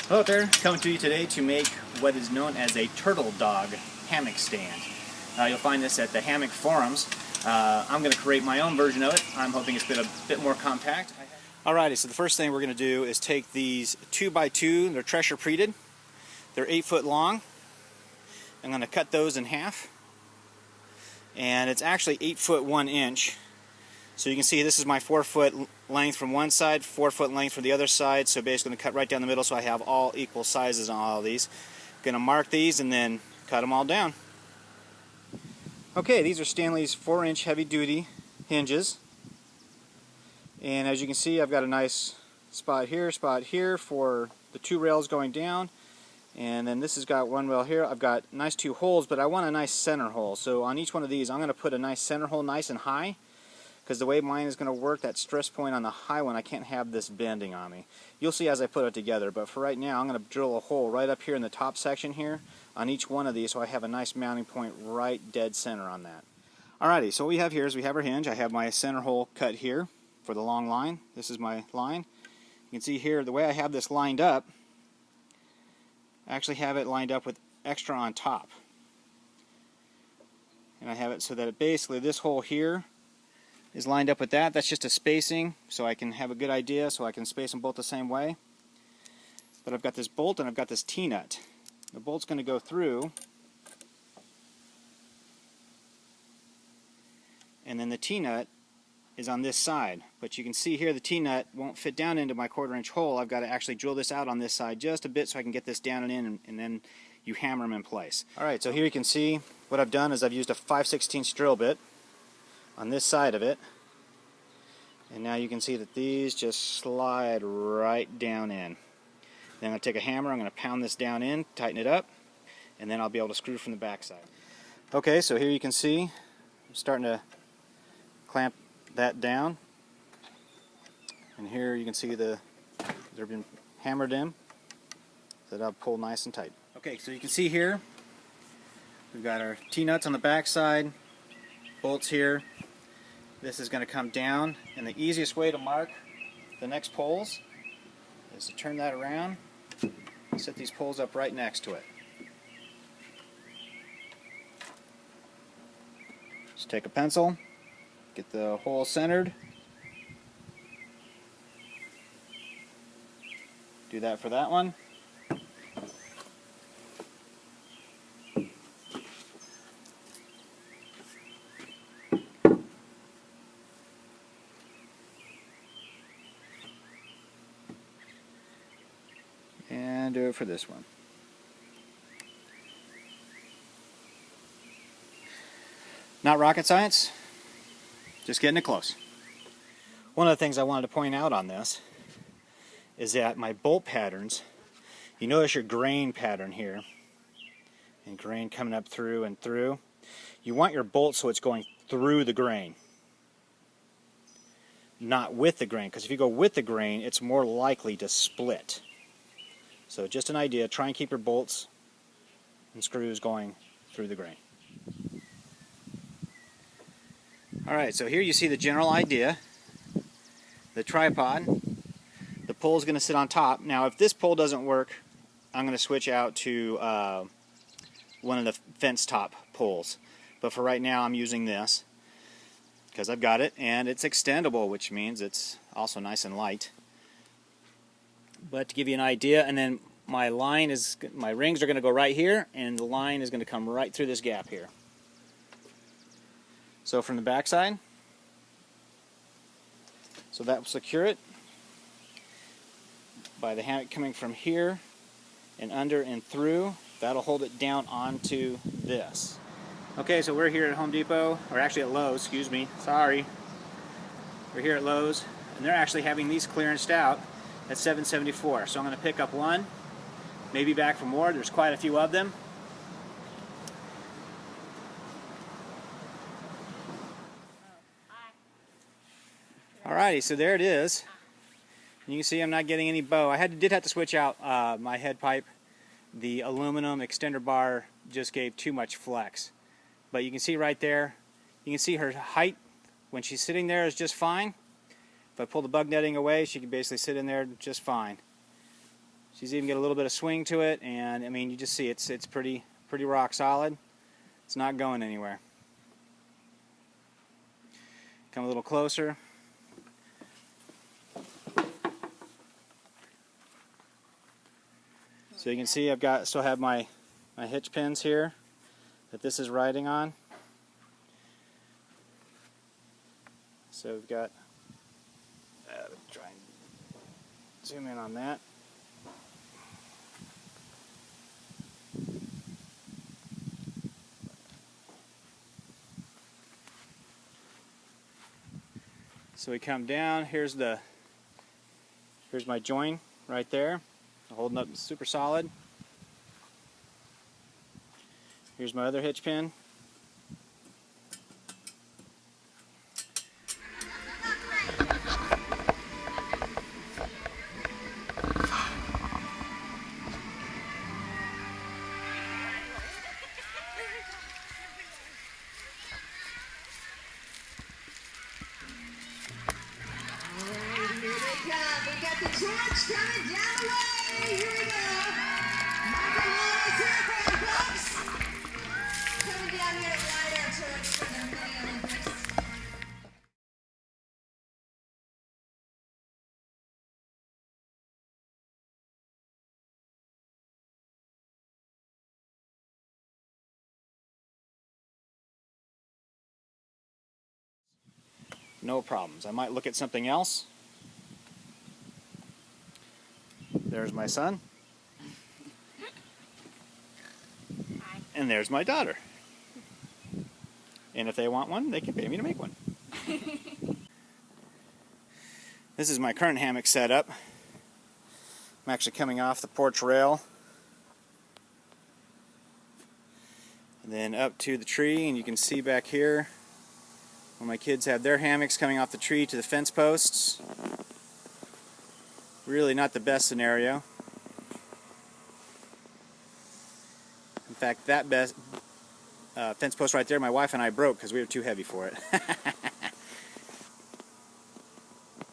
Hello out there, coming to you today to make what is known as a TurtleDog hammock stand. You'll find this at the Hammock forums. I'm going to create my own version of it. I'm hoping it's a bit more compact. Alrighty, so the first thing we're going to do is take these 2x2, they're treasure treated. They're 8 foot long. I'm going to cut those in half. And it's actually 8 foot 1 inch. So you can see this is my 4 foot length from one side, 4 foot length from the other side. So basically going to cut right down the middle so I have all equal sizes on all of these. Going to mark these and then cut them all down. Okay, these are Stanley's 4-inch heavy-duty hinges. And as you can see, I've got a nice spot here for the 2 rails going down. And then this has got 1 rail here. I've got nice 2 holes, but I want a nice center hole. So on each one of these, I'm going to put a nice center hole nice and high. Because the way mine is going to work, that stress point on the high one, I can't have this bending on me. You'll see as I put it together, but for right now I'm going to drill a hole right up here in the top section here on each one of these so I have a nice mounting point right dead center on that. Alrighty, so what we have here is we have our hinge. I have my center hole cut here for the long line. This is my line. You can see here the way I have this lined up, I actually have it lined up with extra on top. And I have it so that it basically this hole here is lined up with that. That's just a spacing so I can have a good idea so I can space them both the same way. But I've got this bolt and I've got this T-nut. The bolt's going to go through, and then the T-nut is on this side. But you can see here the T-nut won't fit down into my 1/4 inch hole. I've got to actually drill this out on this side just a bit so I can get this down and in, and then you hammer them in place. Alright, so here you can see what I've done is I've used a 5/16 drill bit on this side of it, and now you can see that these just slide right down in. Then I'm going to take a hammer, I'm going to pound this down in, tighten it up, and then I'll be able to screw from the back side. Okay, so here you can see I'm starting to clamp that down, and here you can see they've been hammered in so that I'll pull nice and tight. Okay, so you can see here we've got our T-nuts on the back side, bolts here. This is going to come down, and the easiest way to mark the next poles is to turn that around and set these poles up right next to it. Just take a pencil, get the hole centered. Do that for that one. And do it for this one. Not rocket science, just getting it close. One of the things I wanted to point out on this is that my bolt patterns, you notice your grain pattern here, and grain coming up through and through. You want your bolt so it's going through the grain, not with the grain, because if you go with the grain, it's more likely to split. So just an idea, try and keep your bolts and screws going through the grain. Alright, so here you see the general idea. The tripod, the pole is going to sit on top. Now if this pole doesn't work, I'm going to switch out to one of the fence top poles. But for right now I'm using this because I've got it and it's extendable, which means it's also nice and light. But to give you an idea, and then my rings are going to go right here, and the line is going to come right through this gap here. So from the back side, so that will secure it by the hammock coming from here and under and through. That'll hold it down onto this. Okay, so we're here at Home Depot, or actually at Lowe's, excuse me, sorry. We're here at Lowe's, and they're actually having these clearanced out at $7.74. So I'm going to pick up one, maybe back for more. There's quite a few of them. Alrighty, so there it is. You can see I'm not getting any bow. I did have to switch out my head pipe. The aluminum extender bar just gave too much flex. But you can see right there, you can see her height when she's sitting there is just fine. If I pull the bug netting away, she can basically sit in there just fine. She's even got a little bit of swing to it, and I mean, you just see it's pretty rock solid. It's not going anywhere. Come a little closer. So you can see still have my hitch pins here that this is riding on. So we've got, try and zoom in on that. So we come down, here's my join right there, holding up super solid. Here's my other hitch pin. We got the torch coming down the way. Here we go. Michael Wallace here for the folks. Coming down here to ride our torch for the mini Olympics. No problems. I might look at something else. There's my son. And there's my daughter. And if they want one, they can pay me to make one. This is my current hammock setup. I'm actually coming off the porch rail. And then up to the tree, and you can see back here where my kids have their hammocks coming off the tree to the fence posts. Really not the best scenario. In fact, that fence post right there, my wife and I broke because we were too heavy for it.